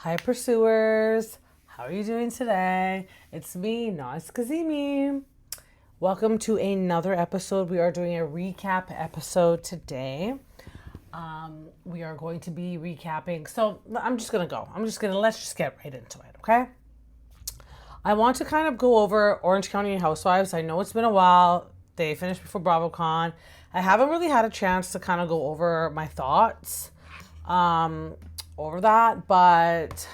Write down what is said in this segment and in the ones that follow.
Hi, pursuers. How are you doing today? It's me, Nas Kazimi. Welcome to another episode. We are doing a recap episode today. We are going to be recapping. So let's just get right into it, okay? I want to kind of go over Orange County Housewives. I know it's been a while. They finished before BravoCon. I haven't really had a chance to kind of go over my thoughts over that, but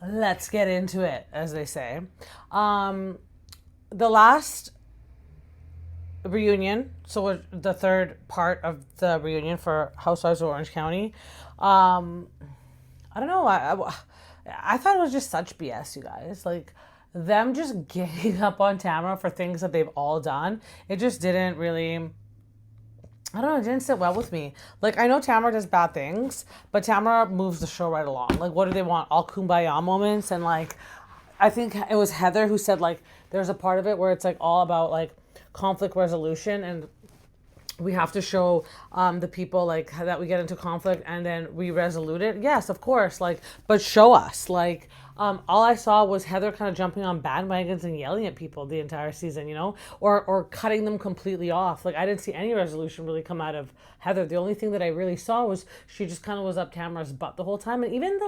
let's get into it, as they say. The last reunion, so the third part of the reunion for Housewives of Orange County, I don't know, I thought it was just such BS, you guys. Like, them just getting up on Tamra for things that they've all done, it just didn't really... I don't know, it didn't sit well with me. Like, I know Tamra does bad things, but Tamra moves the show right along. Like, what do they want? All kumbaya moments? And, like, I think it was Heather who said, like, there's a part of it where it's, like, all about, like, conflict resolution, and we have to show the people, like, that we get into conflict and then we resolute it. Yes, of course, like, but show us. Like, all I saw was Heather kind of jumping on bandwagons and yelling at people the entire season, you know, or cutting them completely off. Like, I didn't see any resolution really come out of Heather. The only thing that I really saw was she just kind of was up Tamra's butt the whole time. And even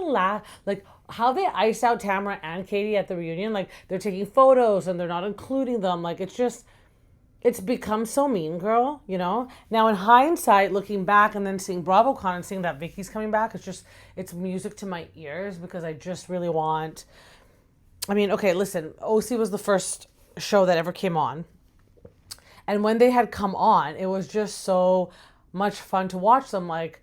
like, how they iced out Tamra and Katie at the reunion, like, they're taking photos and they're not including them. Like, it's become so mean, girl, you know? Now, in hindsight, looking back and then seeing BravoCon and seeing that Vicky's coming back, it's music to my ears, because I just really want... I mean, okay, listen, OC was the first show that ever came on. And when they had come on, it was just so much fun to watch them. Like,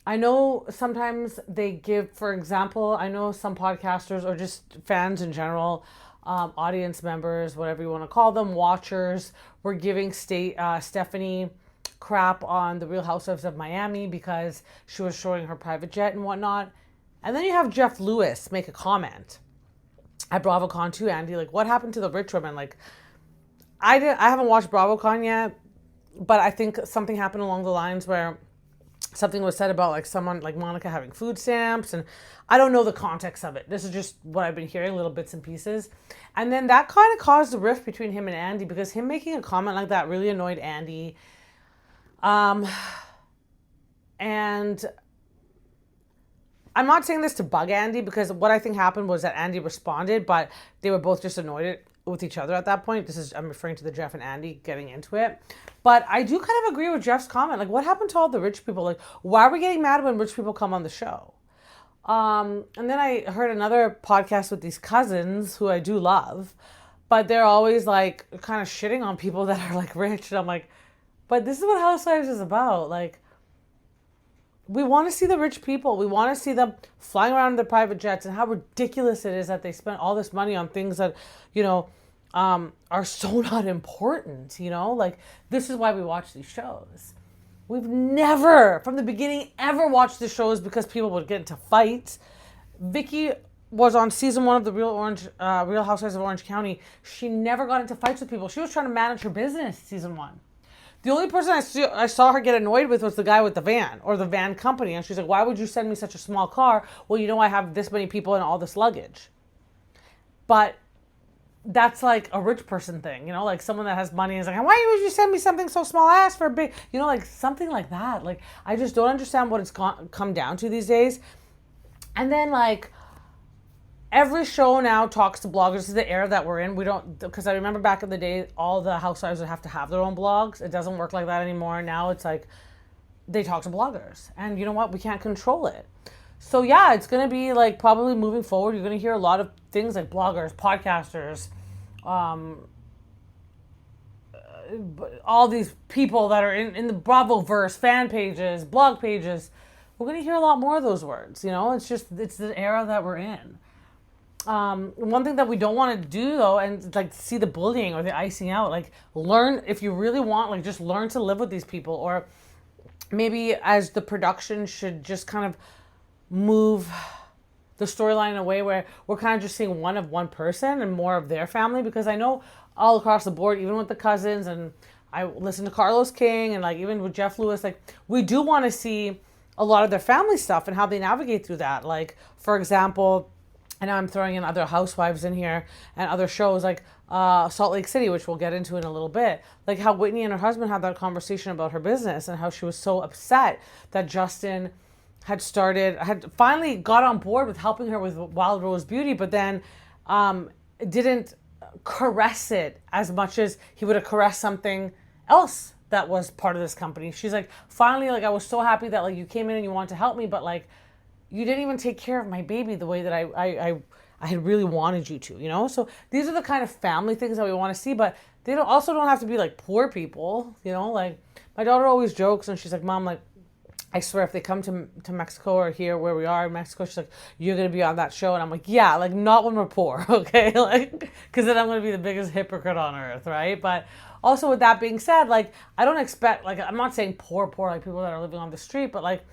I know sometimes they give, for example, I know some podcasters or just fans in general... audience members, whatever you want to call them, watchers, were giving Stephanie crap on the Real Housewives of Miami because she was showing her private jet and whatnot. And then you have Jeff Lewis make a comment at BravoCon too, Andy. Like, what happened to the rich women? Like, I haven't watched BravoCon yet, but I think something happened along the lines where something was said about, like, someone like Monica having food stamps, and I don't know the context of it. This is just what I've been hearing, little bits and pieces. And then that kind of caused a rift between him and Andy, because him making a comment like that really annoyed Andy. And I'm not saying this to bug Andy, because what I think happened was that Andy responded, but they were both just annoyed with each other at that point. I'm referring to the Jeff and Andy getting into it. But I do kind of agree with Jeff's comment. Like, what happened to all the rich people? Like, why are we getting mad when rich people come on the show? And then I heard another podcast with these cousins who I do love, but they're always, like, kind of shitting on people that are, like, rich. And I'm like, but this is what Housewives is about. Like, we want to see the rich people. We want to see them flying around in their private jets, and how ridiculous it is that they spent all this money on things that, you know, are so not important, you know? Like, this is why we watch these shows. We've never, from the beginning, ever watched the shows because people would get into fights. Vicky was on season 1 of the Real Housewives of Orange County. She never got into fights with people. She was trying to manage her business season 1. The only person I saw her get annoyed with was the guy with the van, or the van company. And she's like, why would you send me such a small car? Well, you know, I have this many people and all this luggage. But that's like a rich person thing, you know, like someone that has money is like, why would you send me something so small? I asked for a big, you know, like something like that. Like, I just don't understand what it's come down to these days. And then, like, every show now talks to bloggers. This is the era that we're in. We don't, because I remember back in the day, all the housewives would have to have their own blogs. It doesn't work like that anymore. Now it's like they talk to bloggers, and you know what? We can't control it. So yeah, it's going to be like, probably moving forward, you're going to hear a lot of things like bloggers, podcasters, all these people that are in the Bravoverse, fan pages, blog pages. We're going to hear a lot more of those words, you know? It's the era that we're in. One thing that we don't want to do, though, and like see the bullying or the icing out, like, learn, if you really want, like, just learn to live with these people. Or maybe as the production should just kind of move the storyline in a way where we're kind of just seeing one person and more of their family. Because I know all across the board, even with the cousins, and I listen to Carlos King, and like even with Jeff Lewis, like, we do want to see a lot of their family stuff and how they navigate through that. Like, for example, and now I'm throwing in other Housewives in here and other shows like Salt Lake City, which we'll get into in a little bit. Like how Whitney and her husband had that conversation about her business and how she was so upset that Justin had finally got on board with helping her with Wild Rose Beauty, but then didn't caress it as much as he would have caressed something else that was part of this company. She's like, finally, like, I was so happy that like you came in and you wanted to help me, but like you didn't even take care of my baby the way that I had really wanted you to, you know? So these are the kind of family things that we want to see, but they also don't have to be like poor people, you know? Like my daughter always jokes and she's like, Mom, like, I swear if they come to Mexico or here where we are in Mexico, she's like, you're going to be on that show. And I'm like, yeah, like not when we're poor, okay? Like, because then I'm going to be the biggest hypocrite on earth, right? But also with that being said, like, I don't expect, like, I'm not saying poor, like people that are living on the street, but like,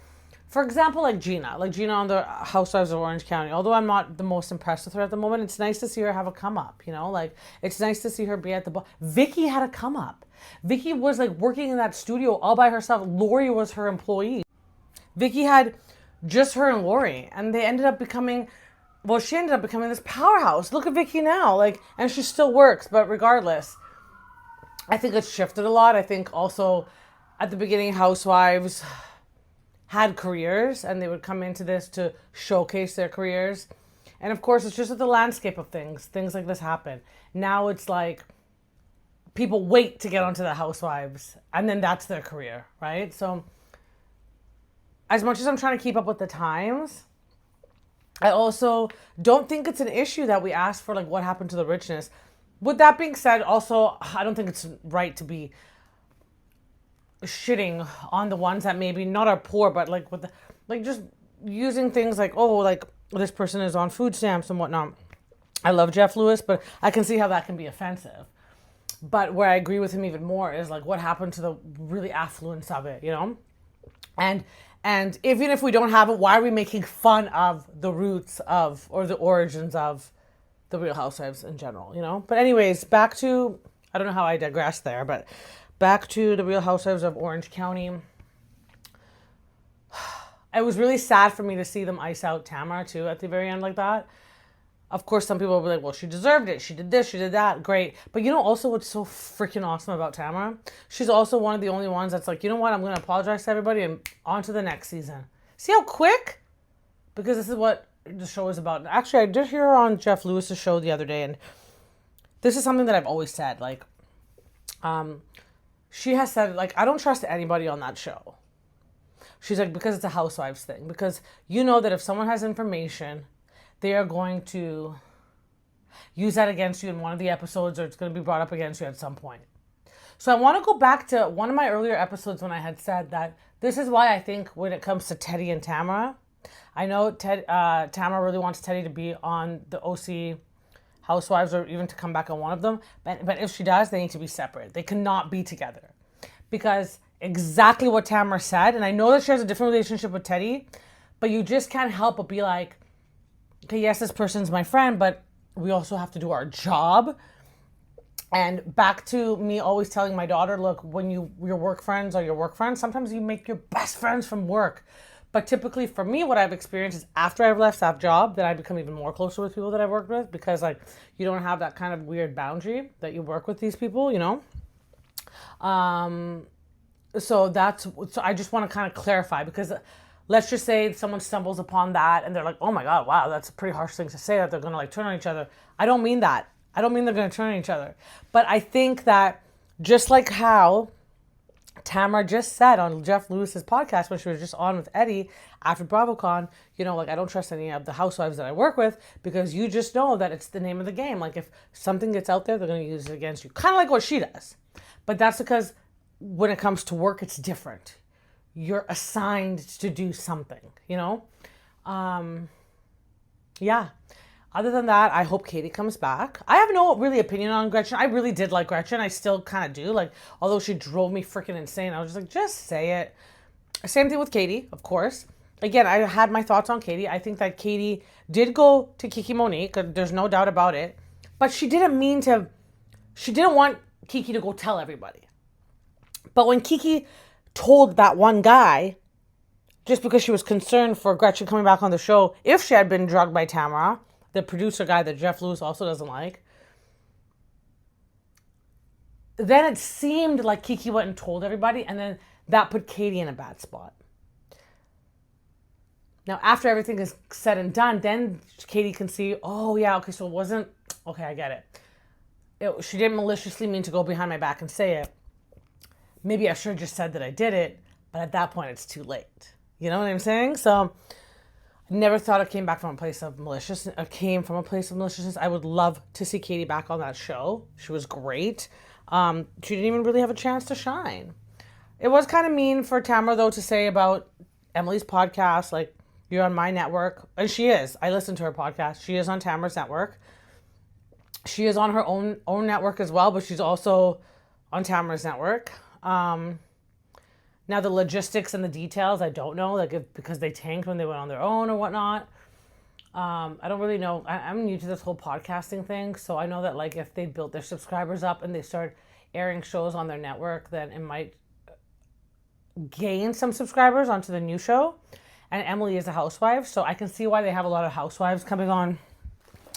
for example, like Gina on the Housewives of Orange County, although I'm not the most impressed with her at the moment, it's nice to see her have a come up, you know? Like, it's nice to see her be at the Vicky had a come up. Vicky was like working in that studio all by herself. Lori was her employee. Vicky had just her and Lori, and they ended up becoming, she ended up becoming this powerhouse. Look at Vicky now, like, and she still works, but regardless, I think it's shifted a lot. I think also at the beginning, Housewives had careers, and they would come into this to showcase their careers. And of course, it's just the landscape of things like this happen. Now it's like people wait to get onto the Housewives, and then that's their career, right? So as much as I'm trying to keep up with the times, I also don't think it's an issue that we ask for, like, what happened to the richness. With that being said, also, I don't think it's right to be shitting on the ones that maybe not are poor, but like with like just using things like, oh, like this person is on food stamps and whatnot. I love Jeff Lewis, but I can see how that can be offensive. But where I agree with him even more is like what happened to the really affluence of it, you know? And even if we don't have it, why are we making fun of the roots of or the origins of the Real Housewives in general, you know? But anyways, back to, I don't know how I digressed there, but back to the Real Housewives of Orange County. It was really sad for me to see them ice out Tamra too at the very end like that. Of course, some people will be like, well, she deserved it. She did this, she did that. Great. But you know also what's so freaking awesome about Tamra? She's also one of the only ones that's like, you know what? I'm going to apologize to everybody and on to the next season. See how quick? Because this is what the show is about. Actually, I did hear her on Jeff Lewis's show the other day, and this is something that I've always said. Like, she has said, like, I don't trust anybody on that show. She's like, because it's a Housewives thing. Because you know that if someone has information, they are going to use that against you in one of the episodes, or it's going to be brought up against you at some point. So I want to go back to one of my earlier episodes when I had said that this is why I think when it comes to Teddi and Tamra, I know Tamra really wants Teddi to be on the OC Housewives or even to come back on one of them. But if she does, they need to be separate. They cannot be together. Because exactly what Tamra said, and I know that she has a different relationship with Teddi, but you just can't help but be like, okay, yes, this person's my friend, but we also have to do our job. And back to me always telling my daughter, look, when your work friends are your work friends, sometimes you make your best friends from work. But typically for me, what I've experienced is after I've left that job, that I become even more closer with people that I've worked with, because like you don't have that kind of weird boundary that you work with these people, you know? So I just want to kind of clarify, because let's just say someone stumbles upon that and they're like, oh my God, wow, that's a pretty harsh thing to say, that they're going to like turn on each other. I don't mean that. I don't mean they're going to turn on each other. But I think that just like how Tamra just said on Jeff Lewis's podcast when she was just on with Eddie after BravoCon, you know, like, I don't trust any of the housewives that I work with, because you just know that it's the name of the game. Like, if something gets out there, they're going to use it against you. Kind of like what she does. But that's because when it comes to work, it's different. You're assigned to do something, you know? Yeah. Other than that, I hope Katie comes back. I have no really opinion on Gretchen. I really did like Gretchen. I still kind of do. Like, although she drove me freaking insane, I was just like, just say it. Same thing with Katie, of course. Again, I had my thoughts on Katie. I think that Katie did go to Kiki Monique. There's no doubt about it. But she didn't want Kiki to go tell everybody. But when Kiki told that one guy just because she was concerned for Gretchen coming back on the show if she had been drugged by Tamra, the producer guy that Jeff Lewis also doesn't like. Then it seemed like Kiki went and told everybody, and then that put Katie in a bad spot. Now, after everything is said and done, then Katie can see, oh, yeah, okay, so it wasn't, okay, I get it. She didn't maliciously mean to go behind my back and say it. Maybe I should have just said that I did it, but at that point, it's too late. You know what I'm saying? So I never thought it came back from a place of maliciousness. It came from a place of maliciousness. I would love to see Katie back on that show. She was great. She didn't even really have a chance to shine. It was kind of mean for Tamra, though, to say about Emily's podcast, like, you're on my network. And she is. I listen to her podcast. She is on Tamra's network. She is on her own network as well, but she's also on Tamra's network. Now, the logistics and the details, I don't know, like because they tanked when they went on their own or whatnot. I don't really know. I'm new to this whole podcasting thing, so I know that like if they built their subscribers up and they start airing shows on their network, then it might gain some subscribers onto the new show. And Emily is a housewife, so I can see why they have a lot of housewives coming on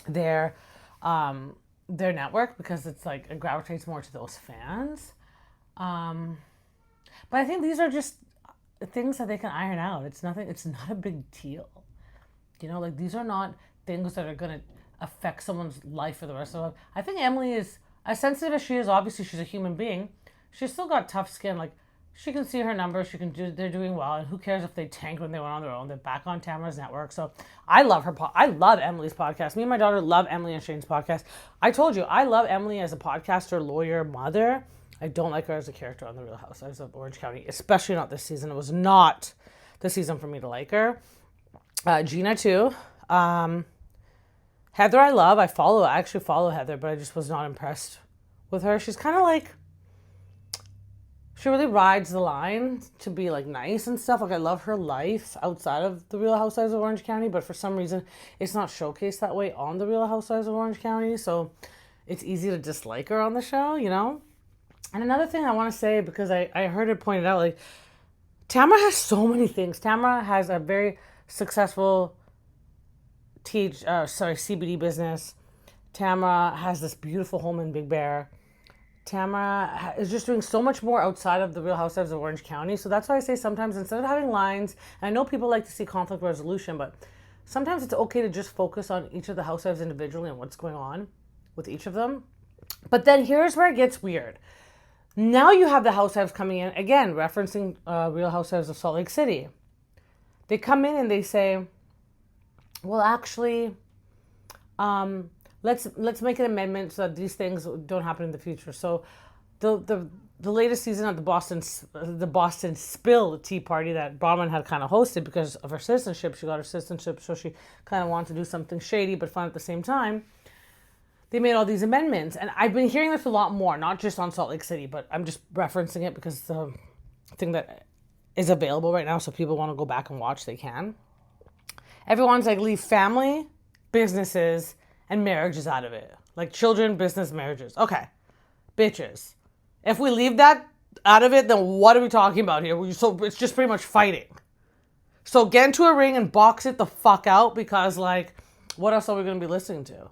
their network, because it's like it gravitates more to those fans. But I think these are just things that they can iron out. It's nothing. It's not a big deal. You know, like these are not things that are going to affect someone's life for the rest of life. I think Emily is, as sensitive as she is, obviously she's a human being. She's still got tough skin. Like she can see her numbers. They're doing well. And who cares if they tanked when they went on their own? They're back on Tamra's network. So I love her. I love Emily's podcast. Me and my daughter love Emily and Shane's podcast. I told you, I love Emily as a podcaster, lawyer, mother. I don't like her as a character on The Real Housewives of Orange County, especially not this season. It was not the season for me to like her. Gina too. Heather I love. I actually follow Heather, but I just was not impressed with her. She's kind of like, she really rides the line to be like nice and stuff. Like I love her life outside of The Real Housewives of Orange County, but for some reason it's not showcased that way on The Real Housewives of Orange County. So it's easy to dislike her on the show, you know? And another thing I want to say, because I heard it pointed out, like Tamra has so many things. Tamra has a very successful CBD business. Tamra has this beautiful home in Big Bear. Tamra is just doing so much more outside of The Real Housewives of Orange County. So that's why I say sometimes instead of having lines, and I know people like to see conflict resolution, but sometimes it's okay to just focus on each of the housewives individually and what's going on with each of them. But then here's where it gets weird. Now you have the housewives coming in, again, referencing Real Housewives of Salt Lake City. They come in and they say, well, actually, let's make an amendment so that these things don't happen in the future. So the latest season of the Boston Spill Tea Party that Bronwyn had kind of hosted because of her citizenship, she got her citizenship, so she kind of wanted to do something shady but fun at the same time. They made all these amendments, and I've been hearing this a lot more, not just on Salt Lake City, but I'm just referencing it because it's a thing that is available right now, so if people want to go back and watch, they can. Everyone's like, leave family, businesses, and marriages out of it. Like children, business, marriages. Okay, bitches. If we leave that out of it, then what are we talking about here? So it's just pretty much fighting. So get into a ring and box it the fuck out, because like, what else are we going to be listening to?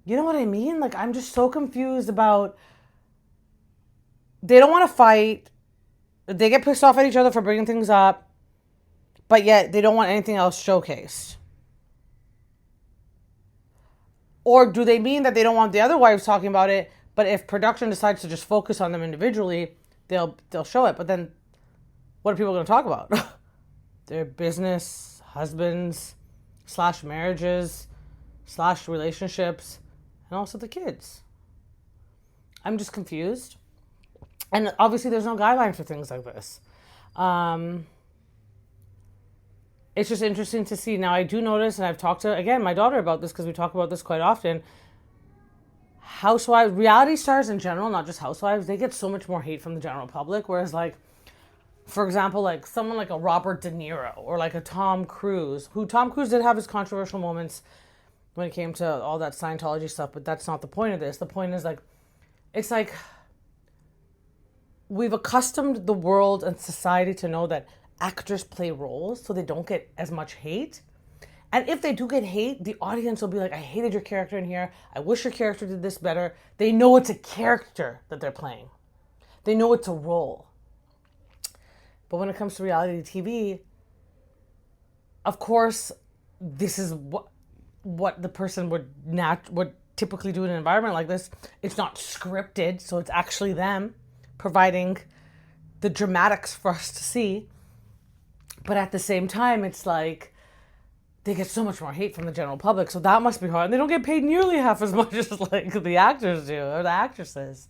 You know what I mean? Like, I'm just so confused about, they don't want to fight. They get pissed off at each other for bringing things up, but yet they don't want anything else showcased. Or do they mean that they don't want the other wives talking about it, but if production decides to just focus on them individually, they'll show it. But then what are people going to talk about? Their business, husbands, / marriages, / relationships, and also the kids. I'm just confused. And obviously there's no guideline for things like this. It's just interesting to see. Now I do notice, and I've talked to, again, my daughter about this because we talk about this quite often. Housewives, reality stars in general, not just housewives, they get so much more hate from the general public. Whereas like, for example, like someone like a Robert De Niro or like a Tom Cruise, who Tom Cruise did have his controversial moments when it came to all that Scientology stuff, but that's not the point of this. The point is like, it's like we've accustomed the world and society to know that actors play roles so they don't get as much hate. And if they do get hate, the audience will be like, I hated your character in here. I wish your character did this better. They know it's a character that they're playing. They know it's a role. But when it comes to reality TV, of course, this is what the person would typically do in an environment like this. It's not scripted, so it's actually them providing the dramatics for us to see. But at the same time, it's like they get so much more hate from the general public, so that must be hard. And they don't get paid nearly half as much as like the actors do or the actresses.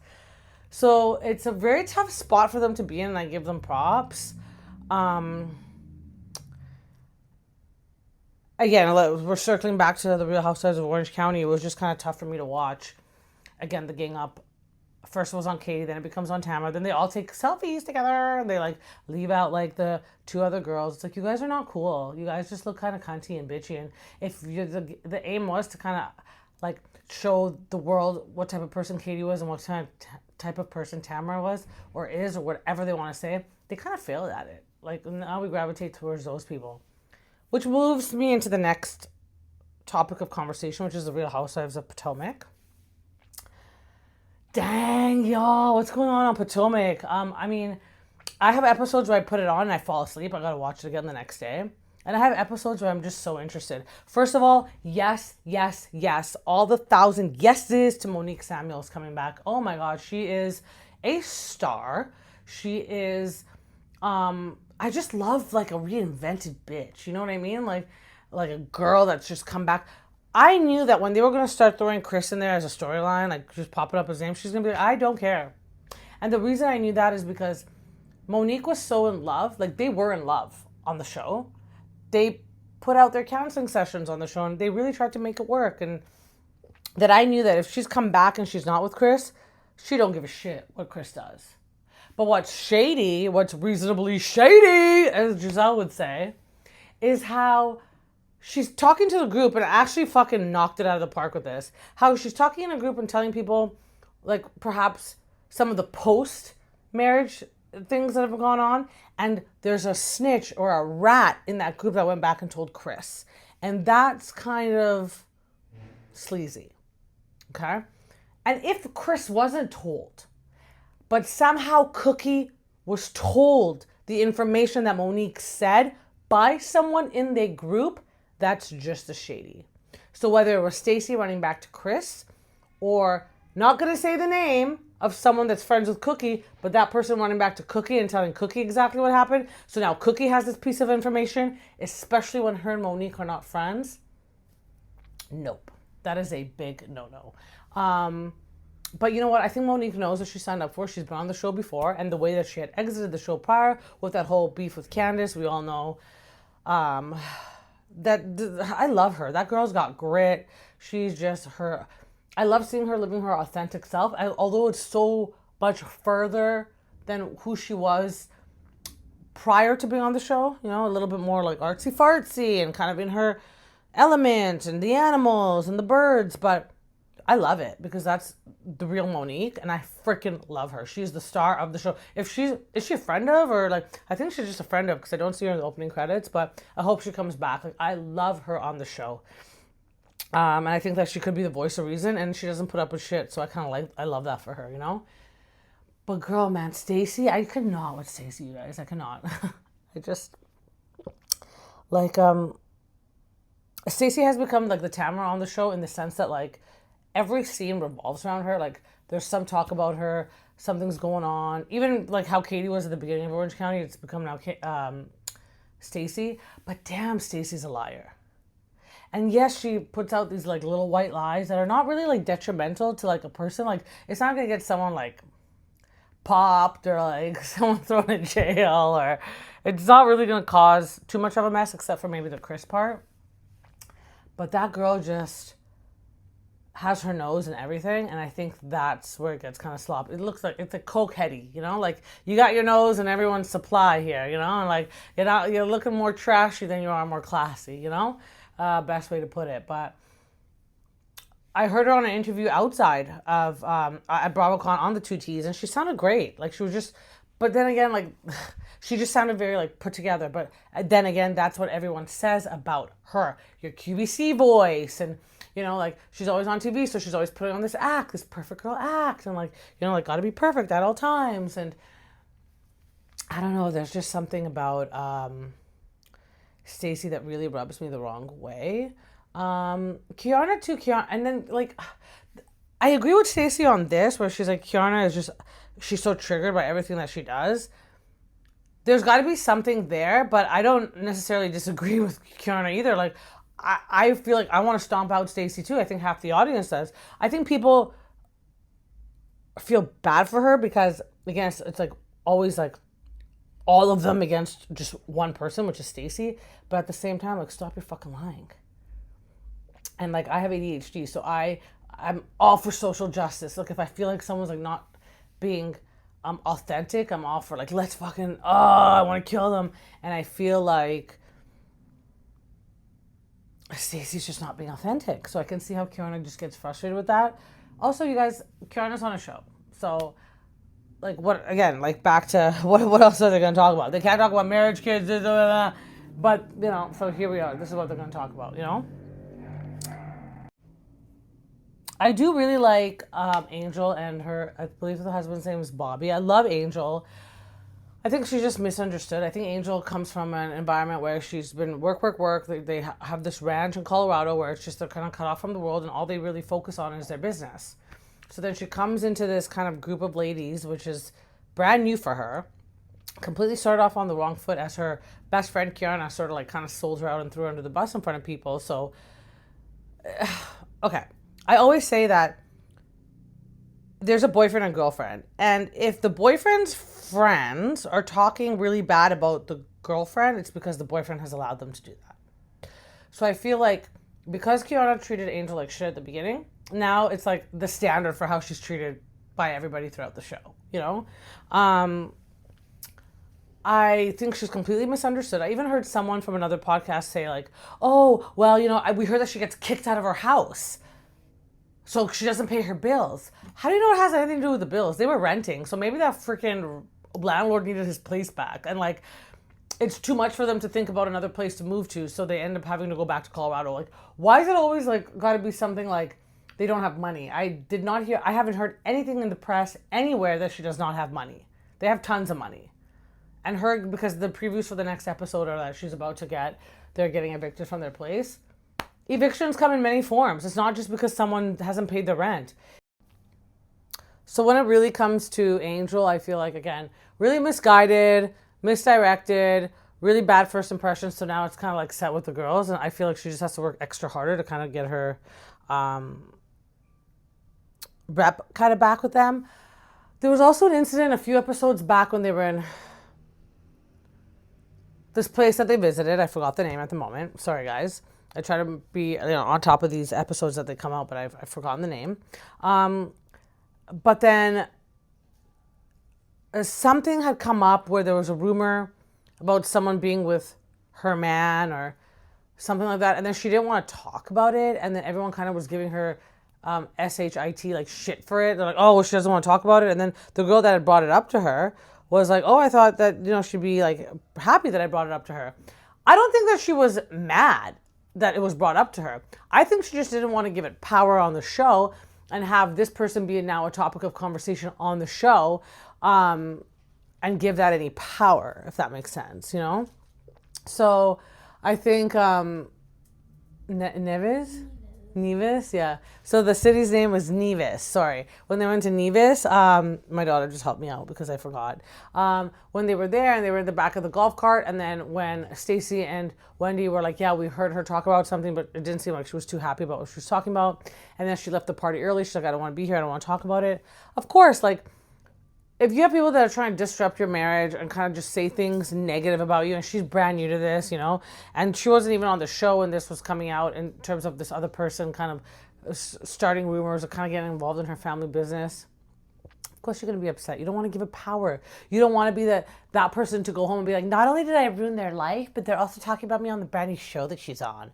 So it's a very tough spot for them to be in, and I give them props. Again, we're circling back to the Real Housewives of Orange County. It was just kind of tough for me to watch. Again, the gang up. First it was on Katie, then it becomes on Tamra. Then they all take selfies together, and they like leave out like the two other girls. It's like, you guys are not cool. You guys just look kind of cunty and bitchy. And if the aim was to kind of like show the world what type of person Katie was and what type of person Tamra was or is or whatever they want to say, they kind of failed at it. Like, now we gravitate towards those people. Which moves me into the next topic of conversation, which is the Real Housewives of Potomac. Dang, y'all, what's going on Potomac? I mean, I have episodes where I put it on and I fall asleep. I gotta watch it again the next day. And I have episodes where I'm just so interested. First of all, yes. All the 1,000 yeses to Monique Samuels coming back. Oh my God, she is a star. She is, I just love like a reinvented bitch. You know what I mean? Like a girl that's just come back. I knew that when they were going to start throwing Chris in there as a storyline, like just popping up his name, she's going to be like, I don't care. And the reason I knew that is because Monique was so in love. Like, they were in love on the show. They put out their counseling sessions on the show, and they really tried to make it work. And that I knew that if she's come back and she's not with Chris, she don't give a shit what Chris does. But what's shady, what's reasonably shady, as Giselle would say, is how she's talking to the group, and actually fucking knocked it out of the park with this. How she's talking in a group and telling people, like, perhaps some of the post-marriage things that have gone on, and there's a snitch or a rat in that group that went back and told Chris. And that's kind of sleazy, okay? And if Chris wasn't told, but somehow Cookie was told the information that Monique said by someone in their group, that's just as shady. So whether it was Stacey running back to Chris, or not going to say the name of someone that's friends with Cookie, but that person running back to Cookie and telling Cookie exactly what happened. So now Cookie has this piece of information, especially when her and Monique are not friends. Nope. That is a big no-no. But you know what? I think Monique knows what she signed up for. She's been on the show before, and the way that she had exited the show prior with that whole beef with Candace, we all know. That I love her. That girl's got grit. She's just her. I love seeing her living her authentic self. Although it's so much further than who she was prior to being on the show. You know, a little bit more like artsy fartsy and kind of in her element and the animals and the birds. But I love it because that's the real Monique, and I freaking love her. She's the star of the show. Is she a friend of, or like, I think she's just a friend of, because I don't see her in the opening credits, but I hope she comes back. Like, I love her on the show. And I think that she could be the voice of reason, and she doesn't put up with shit, so I love that for her, you know? But girl, man, Stacey, I could not with Stacey, you guys. I cannot. I just, like, Stacey has become like the Tamra on the show, in the sense that, like, every scene revolves around her. Like, there's some talk about her, something's going on. Even like how Katie was at the beginning of Orange County, it's become now Stacey. But damn, Stacey's a liar. And yes, she puts out these like little white lies that are not really like detrimental to like a person. Like, it's not gonna get someone like popped or like someone thrown in jail, or it's not really gonna cause too much of a mess, except for maybe the Chris part. But that girl just has her nose and everything, and I think that's where it gets kind of sloppy. It looks like it's a cokeheady, you know, like you got your nose and everyone's supply here, you know, and like you're looking more trashy than you are more classy, you know, best way to put it. But I heard her on an interview outside of at BravoCon on the 2Ts, and she sounded great. Like, she was just But then again, like, she just sounded very, like, put together. But then again, that's what everyone says about her. Your QVC voice. And, you know, like, she's always on TV, so she's always putting on this act, this perfect girl act. And, like, you know, like, gotta be perfect at all times. And I don't know, there's just something about Stacey that really rubs me the wrong way. Kiana too, and then, like, I agree with Stacey on this, where she's like, Kiana is just, she's so triggered by everything that she does. There's got to be something there, but I don't necessarily disagree with Kiana either. Like, I feel like I want to stomp out Stacey too. I think half the audience does. I think people feel bad for her because, again, it's like always like all of them against just one person, which is Stacey. But at the same time, like, stop your fucking lying. And, like, I have ADHD, so I'm all for social justice. Like, if I feel like someone's, like, not being authentic, I'm all for, like, let's fucking, I want to kill them. And I feel like Stacey's just not being authentic. So I can see how Kiana just gets frustrated with that. Also, you guys, Kiana's on a show. So, like, what, again, like, back to, what else are they going to talk about? They can't talk about marriage, kids, blah, blah, blah. But, you know, so here we are. This is what they're going to talk about, you know? I do really like Angel and her, I believe the husband's name is Bobby. I love Angel. I think she's just misunderstood. I think Angel comes from an environment where she's been work. They have this ranch in Colorado where it's just they're kind of cut off from the world and all they really focus on is their business. So then she comes into this kind of group of ladies, which is brand new for her. Completely started off on the wrong foot as her best friend Kiana sort of like kind of sold her out and threw her under the bus in front of people. So, okay. I always say that there's a boyfriend and girlfriend. And if the boyfriend's friends are talking really bad about the girlfriend, it's because the boyfriend has allowed them to do that. So I feel like because Kiana treated Angel like shit at the beginning, now it's like the standard for how she's treated by everybody throughout the show, you know? I think she's completely misunderstood. I even heard someone from another podcast say like, oh, well, you know, we heard that she gets kicked out of her house. So she doesn't pay her bills. How do you know it has anything to do with the bills? They were renting. So maybe that freaking landlord needed his place back. And like, it's too much for them to think about another place to move to. So they end up having to go back to Colorado. Like, why is it always like got to be something like they don't have money? I haven't heard anything in the press anywhere that she does not have money. They have tons of money. And her, because the previews for the next episode are that she's about to they're getting evicted from their place. Evictions come in many forms. It's not just because someone hasn't paid the rent. So when it really comes to Angel, I feel like, again, really misguided, misdirected, really bad first impressions. So now it's kind of like set with the girls. And I feel like she just has to work extra harder to kind of get her rep kind of back with them. There was also an incident a few episodes back when they were in this place that they visited. I forgot the name at the moment. Sorry, guys. I try to be, on top of these episodes that they come out, but I've forgotten the name. But then something had come up where there was a rumor about someone being with her man or something like that. And then she didn't want to talk about it. And then everyone kind of was giving her SHIT, like shit for it. They're like, oh, well, she doesn't want to talk about it. And then the girl that had brought it up to her was like, oh, I thought that, she'd be like happy that I brought it up to her. I don't think that she was mad that it was brought up to her. I think she just didn't want to give it power on the show and have this person be now a topic of conversation on the show and give that any power, if that makes sense, So I think Nevis, yeah. So the city's name was Nevis. Sorry. When they went to Nevis, my daughter just helped me out because I forgot. When they were there and they were in the back of the golf cart, and then when Stacey and Wendy were like, yeah, we heard her talk about something, but it didn't seem like she was too happy about what she was talking about. And then she left the party early. She's like, I don't want to be here. I don't want to talk about it. Of course, like, if you have people that are trying to disrupt your marriage and kind of just say things negative about you, and she's brand new to this, and she wasn't even on the show when this was coming out in terms of this other person kind of starting rumors or kind of getting involved in her family business. Of course you're going to be upset. You don't want to give it power. You don't want to be that person to go home and be like, not only did I ruin their life, but they're also talking about me on the brand new show that she's on.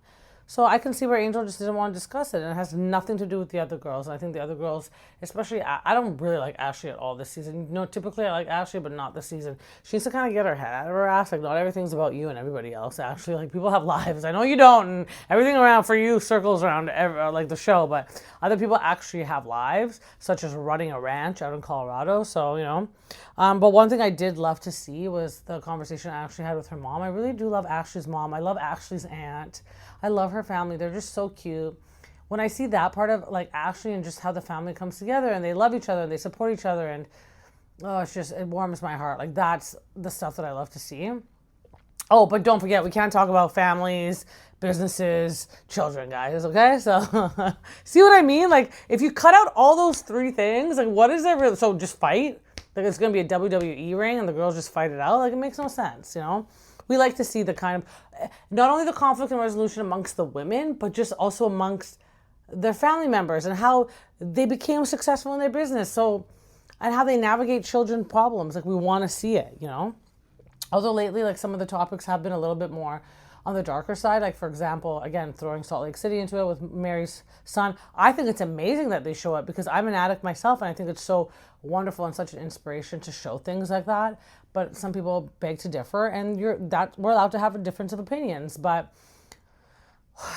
So I can see where Angel just didn't want to discuss it, and it has nothing to do with the other girls. And I think the other girls, especially, I don't really like Ashley at all this season. You know, typically I like Ashley, but not this season. She needs to kind of get her head out of her ass. Like, not everything's about you and everybody else. Actually, like, people have lives. I know you don't, and everything around for you circles around like the show, but other people actually have lives, such as running a ranch out in Colorado. So, you know. But one thing I did love to see was the conversation Ashley had with her mom. I really do love Ashley's mom. I love Ashley's aunt. I love her family. They're just so cute. When I see that part of like Ashley and just how the family comes together and they love each other and they support each other, and oh, it warms my heart. Like, that's the stuff that I love to see. Oh, but don't forget, we can't talk about families, businesses, children, guys, okay? So, see what I mean? Like, if you cut out all those three things, like, what is there really? So, just fight? Like, it's going to be a WWE ring and the girls just fight it out? Like, it makes no sense, you know? We like to see the kind of, not only the conflict and resolution amongst the women, but just also amongst their family members and how they became successful in their business. So, and how they navigate children problems. Like, we want to see it, you know? Although lately, like, some of the topics have been a little bit more on the darker side. Like, for example, again, throwing Salt Lake City into it with Mary's son. I think it's amazing that they show it because I'm an addict myself, and I think it's so wonderful and such an inspiration to show things like that. But some people beg to differ, and we're allowed to have a difference of opinions. But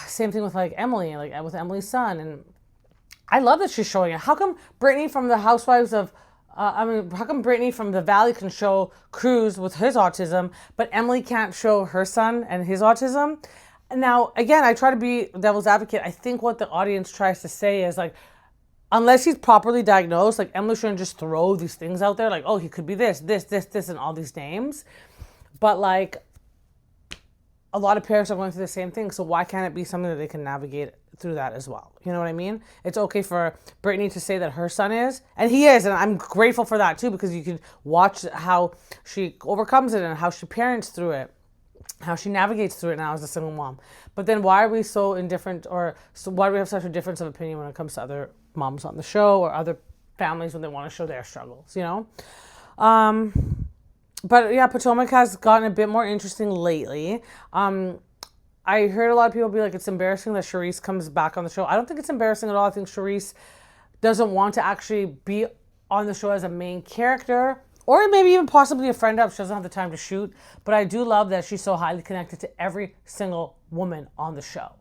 same thing with like Emily, like with Emily's son, and I love that she's showing it. How come Brittany from the Housewives of how come Brittany from the Valley can show Cruz with his autism, but Emily can't show her son and his autism? Now, again, I try to be devil's advocate. I think what the audience tries to say is like, unless he's properly diagnosed, like Emily shouldn't just throw these things out there like, oh, he could be this, and all these names. But like, a lot of parents are going through the same thing, so why can't it be something that they can navigate through that as well? You know what I mean? It's okay for Brittany to say that her son is, and he is, and I'm grateful for that too, because you can watch how she overcomes it and how she parents through it, how she navigates through it now as a single mom. But then why are we so indifferent, or so why do we have such a difference of opinion when it comes to other moms on the show or other families when they want to show their struggles, you know? But yeah, Potomac has gotten a bit more interesting lately. I heard a lot of people be like, it's embarrassing that Charisse comes back on the show. I don't think it's embarrassing at all. I think Charisse doesn't want to actually be on the show as a main character, or maybe even possibly a friend up. She doesn't have the time to shoot. But I do love that she's so highly connected to every single woman on the show.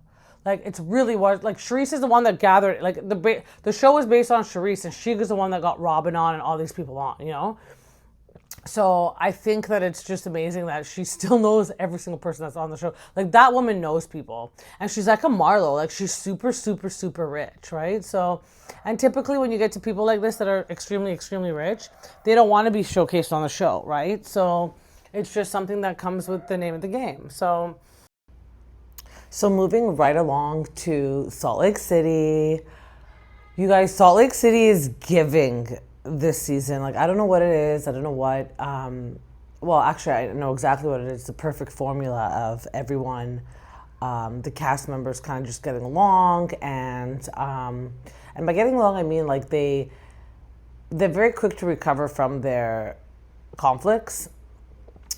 Like, it's really what, like, Charisse is the one that gathered, like, the show was based on Charisse, and she was the one that got Robin on and all these people on, you know? So I think that it's just amazing that she still knows every single person that's on the show. Like, that woman knows people. And she's like a Marlo. Like, she's super, super, super rich, right? So, and typically when you get to people like this that are extremely, extremely rich, they don't want to be showcased on the show, right? So it's just something that comes with the name of the game. So moving right along to Salt Lake City. You guys, Salt Lake City is giving this season. Like, I don't know what it is. I don't know what, well, actually, I know exactly what it is. The perfect formula of everyone, the cast members kind of just getting along. And by getting along, I mean, like, they're very quick to recover from their conflicts.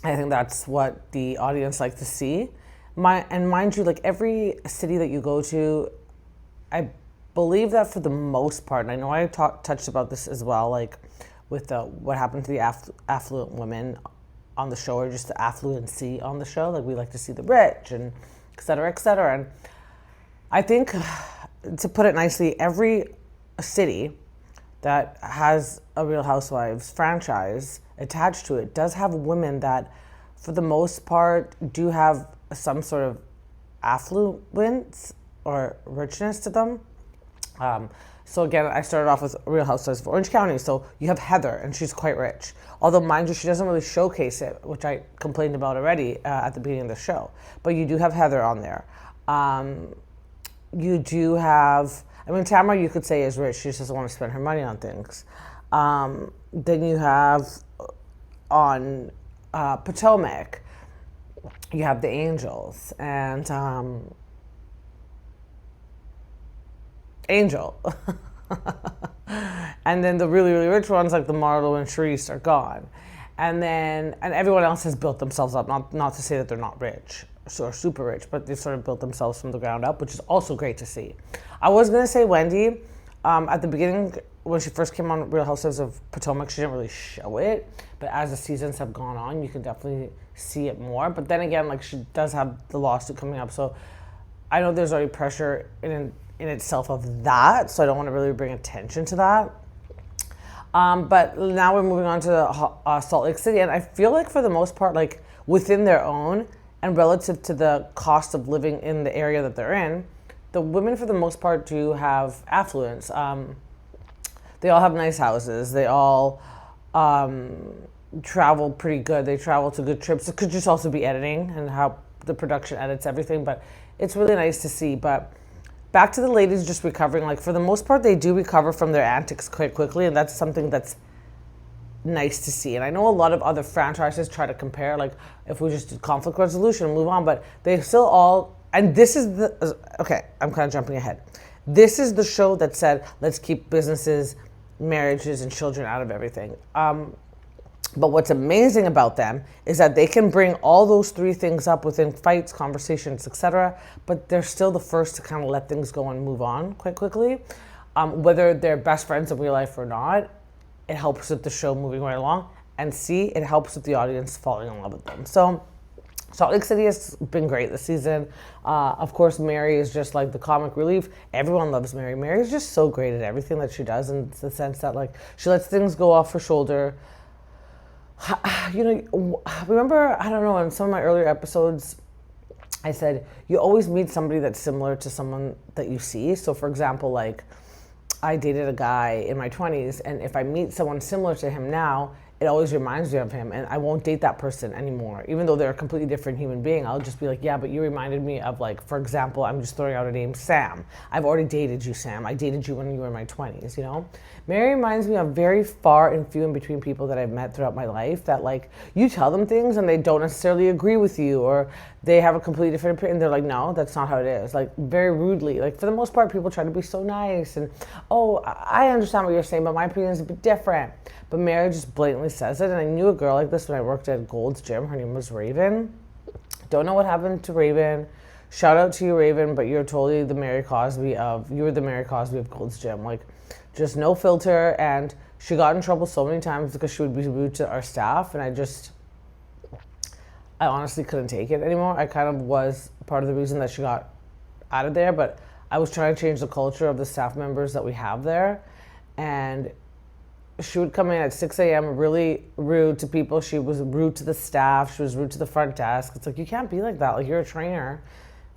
I think that's what the audience like to see. And mind you, like, every city that you go to, I believe that for the most part, and I know I touched about this as well, like with what happened to the affluent women on the show, or just the affluency on the show. Like, we like to see the rich and et cetera, et cetera. And I think, to put it nicely, every city that has a Real Housewives franchise attached to it does have women that, for the most part, do have some sort of affluence or richness to them. So again, I started off with Real Housewives of Orange County. So you have Heather, and she's quite rich. Although, mind you, she doesn't really showcase it, which I complained about already at the beginning of the show. But you do have Heather on there. You do have, I mean, Tamra, you could say, is rich. She just doesn't want to spend her money on things. Then you have on Potomac, you have the Angels, and Angel. And then the really, really rich ones, like the Marlo and Charisse, are gone. And everyone else has built themselves up, not to say that they're not rich. are super rich, but they sort of built themselves from the ground up, which is also great to see. I was going to say Wendy, at the beginning, when she first came on Real Housewives of Potomac, she didn't really show it, but as the seasons have gone on, you can definitely see it more. But then again, like, she does have the lawsuit coming up, so I know there's already pressure in itself of that, so I don't want to really bring attention to that. But now we're moving on to Salt Lake City, and I feel like for the most part, like, within their own and relative to the cost of living in the area that they're in, the women for the most part do have affluence. They all have nice houses. They all travel pretty good. They travel to good trips. It could just also be editing and how the production edits everything, but it's really nice to see. But back to the ladies just recovering, like, for the most part, they do recover from their antics quite quickly, and that's something that's nice to see. And I know a lot of other franchises try to compare, like, if we just did conflict resolution and move on, but they still all, and this is the, okay, I'm kind of jumping ahead. This is the show that said, let's keep businesses, marriages, and children out of everything. But what's amazing about them is that they can bring all those three things up within fights, conversations, etc. But they're still the first to kind of let things go and move on quite quickly. Whether they're best friends in real life or not, it helps with the show moving right along. And it helps with the audience falling in love with them. So Salt Lake City has been great this season. Of course, Mary is just like the comic relief. Everyone loves Mary. Mary is just so great at everything that she does, in the sense that, like, she lets things go off her shoulder. You know, remember, I don't know, in some of my earlier episodes, I said, you always meet somebody that's similar to someone that you see. So, for example, like, I dated a guy in my 20s, and if I meet someone similar to him now, it always reminds me of him, and I won't date that person anymore. Even though they're a completely different human being, I'll just be like, yeah, but you reminded me of, like, for example, I'm just throwing out a name, Sam. I've already dated you, Sam. I dated you when you were in my 20s, you know? Mary reminds me of very far and few in between people that I've met throughout my life that, like, you tell them things and they don't necessarily agree with you, or they have a completely different opinion, and they're like, no, that's not how it is. Like, very rudely. Like, for the most part, people try to be so nice, and, oh, I understand what you're saying, but my opinion is a bit different. But Mary just blatantly says it, and I knew a girl like this when I worked at Gold's Gym. Her name was Raven. Don't know what happened to Raven. Shout out to you, Raven, but you're totally the Mary Cosby of Gold's Gym. Like, just no filter, and she got in trouble so many times because she would be rude to our staff, and I honestly couldn't take it anymore. I kind of was part of the reason that she got out of there, but I was trying to change the culture of the staff members that we have there, and she would come in at 6 a.m. really rude to people. She was rude to the staff. She was rude to the front desk. It's like, you can't be like that. Like, you're a trainer.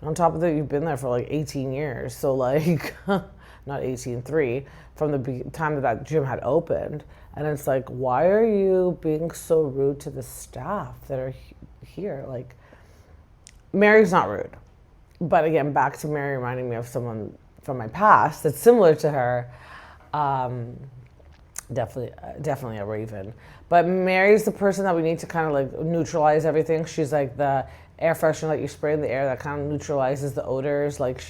And on top of that, you've been there for like 18 years. So, like, not 18, 3, from the time that gym had opened. And it's like, why are you being so rude to the staff that are here? Like, Mary's not rude. But again, back to Mary reminding me of someone from my past that's similar to her. Definitely a Raven. But Mary's the person that we need to kind of like neutralize everything. She's like the air freshener that you spray in the air that kind of neutralizes the odors. Like,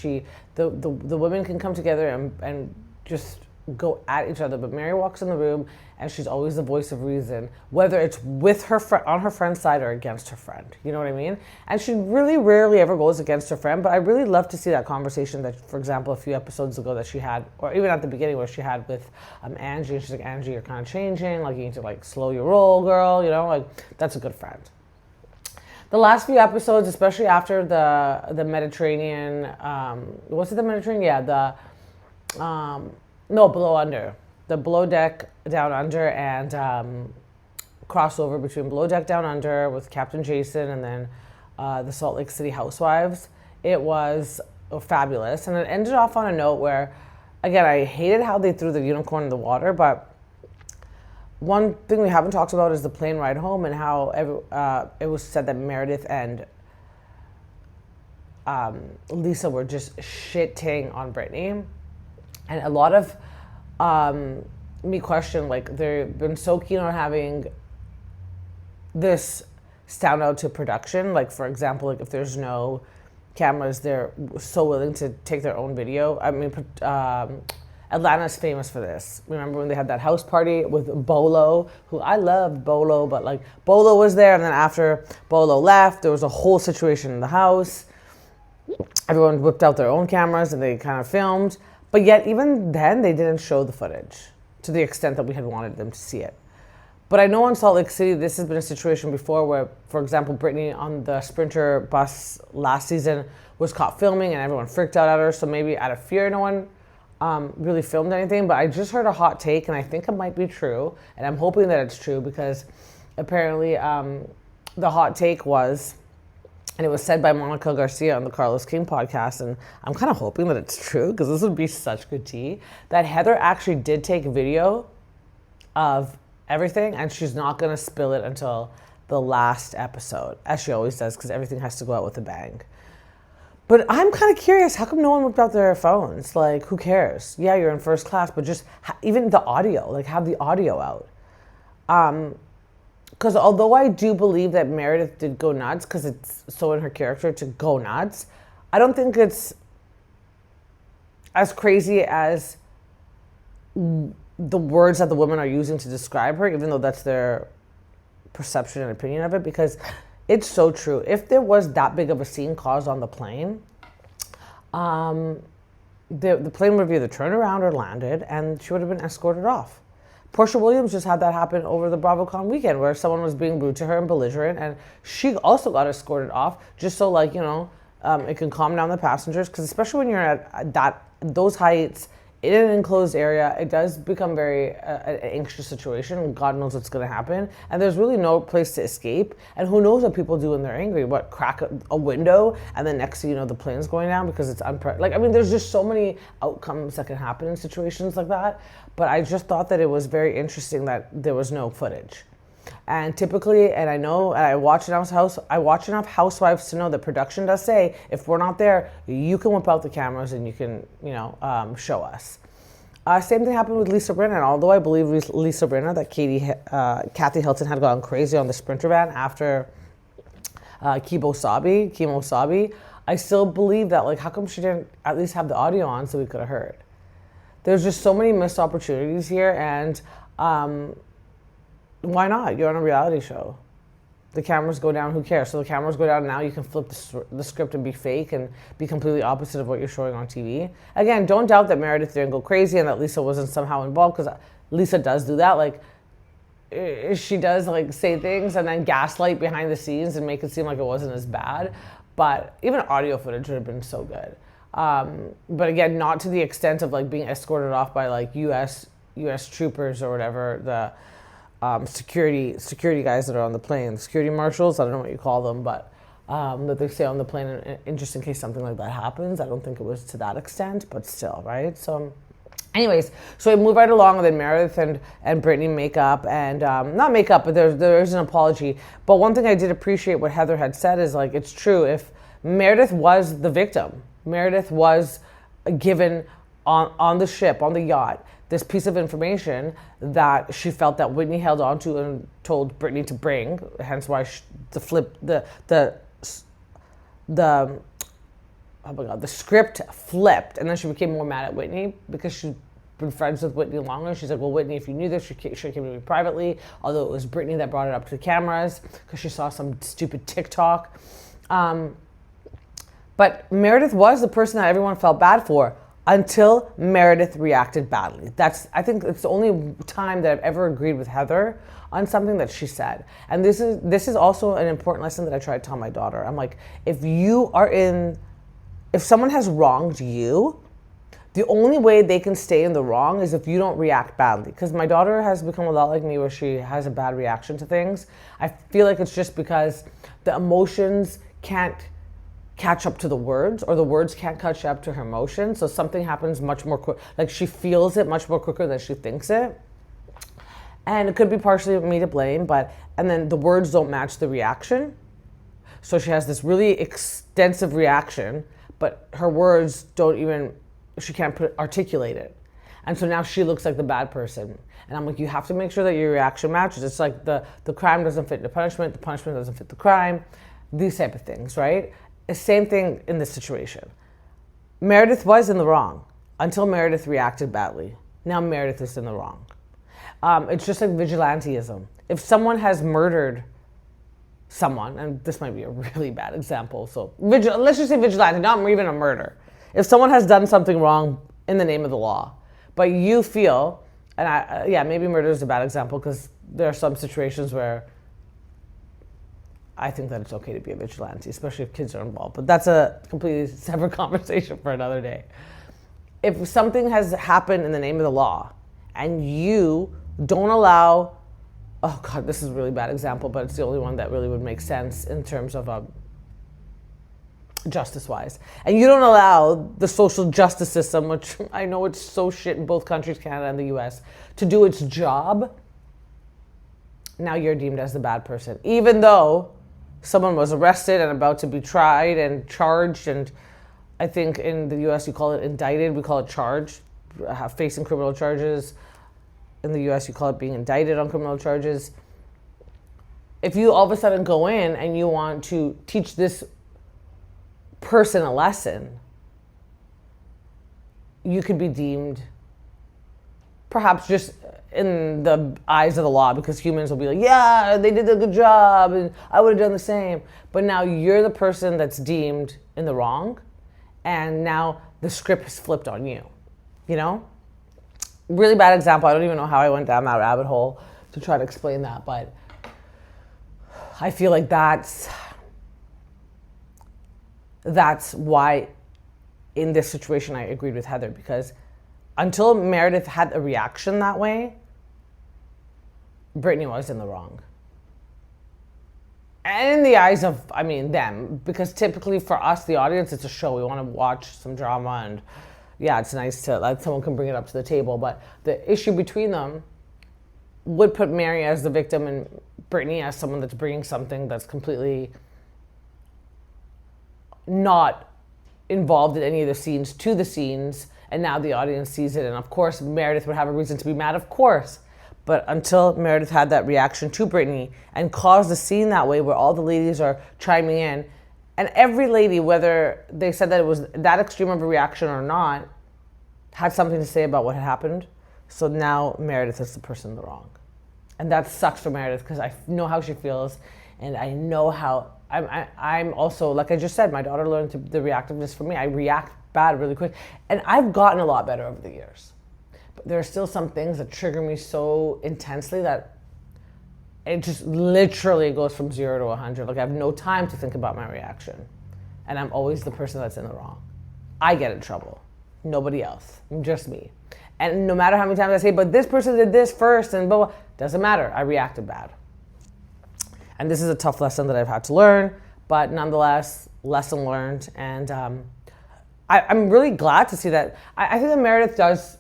the women can come together and just go at each other. But Mary walks in the room and she's always the voice of reason, whether it's with her on her friend's side or against her friend. You know what I mean? And she really rarely ever goes against her friend, but I really love to see that conversation that, for example, a few episodes ago that she had, or even at the beginning where she had with Angie, and she's like, Angie, you're kind of changing, like, you need to like slow your roll, girl, you know, like, that's a good friend. The last few episodes, especially after the Mediterranean, was it the Mediterranean? Yeah, Below Under. The Below Deck Down Under and crossover between Below Deck Down Under with Captain Jason and then the Salt Lake City Housewives. It was fabulous. And it ended off on a note where, again, I hated how they threw the unicorn in the water, but one thing we haven't talked about is the plane ride home and how it was said that Meredith and Lisa were just shitting on Brittany. And a lot of me question, like, they've been so keen on having this stand out to production. Like, for example, like, if there's no cameras, they're so willing to take their own video. I mean, Atlanta's famous for this. Remember when they had that house party with Bolo, who I loved Bolo, but like Bolo was there, and then after Bolo left, there was a whole situation in the house. Everyone whipped out their own cameras and they kind of filmed. But yet even then, they didn't show the footage to the extent that we had wanted them to see it. But I know in Salt Lake City, this has been a situation before where, for example, Brittany on the Sprinter bus last season was caught filming and everyone freaked out at her. So maybe out of fear, no one really filmed anything. But I just heard a hot take and I think it might be true. And I'm hoping that it's true because apparently the hot take was, and it was said by Monica Garcia on the Carlos King podcast, and I'm kind of hoping that it's true because this would be such good tea, that Heather actually did take video of everything and she's not going to spill it until the last episode, as she always does, because everything has to go out with a bang. But I'm kind of curious, how come no one whipped out their phones? Like, who cares? Yeah, you're in first class, but just even the audio, like have the audio out. Because although I do believe that Meredith did go nuts, because it's so in her character to go nuts, I don't think it's as crazy as the words that the women are using to describe her, even though that's their perception and opinion of it, because it's so true. If there was that big of a scene caused on the plane, the plane would have either turned around or landed, and she would have been escorted off. Portia Williams just had that happen over the BravoCon weekend where someone was being rude to her and belligerent, and she also got escorted off just so, like, you know, it can calm down the passengers, because especially when you're at those heights in an enclosed area, it does become very an anxious situation. God knows what's going to happen, and there's really no place to escape. And who knows what people do when they're angry? What, crack a window, and then next thing you know, the plane's going down because it's like, I mean, there's just so many outcomes that can happen in situations like that. But I just thought that it was very interesting that there was no footage. And typically, and I know, and I watch enough Housewives to know that production does say, if we're not there, you can whip out the cameras and you can, you know, show us. Same thing happened with Lisa Rinna. And although I believe Lisa Rinna that Kathy Hilton had gone crazy on the Sprinter van after Kimo Sabi, I still believe that, like, how come she didn't at least have the audio on so we could have heard? There's just so many missed opportunities here, and why not? You're on a reality show. The cameras go down, who cares? So the cameras go down, now you can flip the script and be fake and be completely opposite of what you're showing on TV. Again, don't doubt that Meredith didn't go crazy and that Lisa wasn't somehow involved, because Lisa does do that. Like, she does, like, say things and then gaslight behind the scenes and make it seem like it wasn't as bad. But even audio footage would have been so good. But again, not to the extent of, like, being escorted off by, like, U.S. troopers or whatever, the security guys that are on the plane, security marshals, I don't know what you call them, but that they stay on the plane in just in case something like that happens. I don't think it was to that extent, but still, right? So anyways, so we move right along, and then Meredith and Brittany make up, and not make up, but there is an apology. But one thing I did appreciate what Heather had said is, like, it's true. If Meredith was the victim, Meredith was given on the ship, on the yacht, this piece of information that she felt that Whitney held on to and told Brittany to bring, hence why the script flipped, and then she became more mad at Whitney because she'd been friends with Whitney longer. She's like, well, Whitney, if you knew this, you should have came to me privately, although it was Brittany that brought it up to the cameras because she saw some stupid TikTok. But Meredith was the person that everyone felt bad for, until Meredith reacted badly. I think it's the only time that I've ever agreed with Heather on something that she said. And this is also an important lesson that I try to tell my daughter. I'm like, if someone has wronged you, the only way they can stay in the wrong is if you don't react badly. Because my daughter has become a lot like me, where she has a bad reaction to things. I feel like it's just because the emotions can't catch up to the words, or the words can't catch up to her emotions. So something happens much more quick, like she feels it much more quicker than she thinks it. And it could be partially me to blame, and then the words don't match the reaction. So she has this really extensive reaction, but her words she can't articulate it. And so now she looks like the bad person. And I'm like, you have to make sure that your reaction matches. It's like the crime doesn't fit the punishment doesn't fit the crime, these type of things, right? The same thing in this situation. Meredith was in the wrong until Meredith reacted badly. Now Meredith is in the wrong. It's just like vigilantism. If someone has murdered someone, and this might be a really bad example, so let's just say vigilante, not even a murder. If someone has done something wrong in the name of the law, but you feel, and maybe murder is a bad example because there are some situations where I think that it's okay to be a vigilante, especially if kids are involved. But that's a completely separate conversation for another day. If something has happened in the name of the law and you don't allow, oh God, this is a really bad example, but it's the only one that really would make sense in terms of justice-wise. And you don't allow the social justice system, which I know it's so shit in both countries, Canada and the US, to do its job, now you're deemed as the bad person. Even though someone was arrested and about to be tried and charged, and I think in the US you call it indicted, we call it charged, facing criminal charges. In the US you call it being indicted on criminal charges. If you all of a sudden go in and you want to teach this person a lesson, you could be deemed perhaps just in the eyes of the law, because humans will be like, yeah, they did a good job and I would have done the same. But now you're the person that's deemed in the wrong, and now the script is flipped on you, you know? Really bad example. I don't even know how I went down that rabbit hole to try to explain that, but I feel like that's why in this situation I agreed with Heather, because until Meredith had a reaction that way, Brittany was in the wrong. And in the eyes of, them, because typically for us, the audience, it's a show. We want to watch some drama, and yeah, it's nice to let someone can bring it up to the table. But the issue between them would put Mary as the victim and Brittany as someone that's bringing something that's completely not involved in any of the scenes to the scenes, and now the audience sees it. And of course, Meredith would have a reason to be mad, of course. But until Meredith had that reaction to Brittany and caused a scene that way where all the ladies are chiming in, and every lady, whether they said that it was that extreme of a reaction or not, had something to say about what had happened. So now Meredith is the person in the wrong. And that sucks for Meredith, because I know how she feels, and I know how I'm also, like I just said, my daughter learned the reactiveness from me. I react bad really quick, and I've gotten a lot better over the years. But there are still some things that trigger me so intensely that it just literally goes from 0 to 100. Like I have no time to think about my reaction, and I'm always the person that's in the wrong. I get in trouble, nobody else, just me. And no matter how many times I say, but this person did this first, and blah, blah, doesn't matter. I reacted bad. And this is a tough lesson that I've had to learn, but nonetheless, lesson learned. And I'm really glad to see that. I think that Meredith does,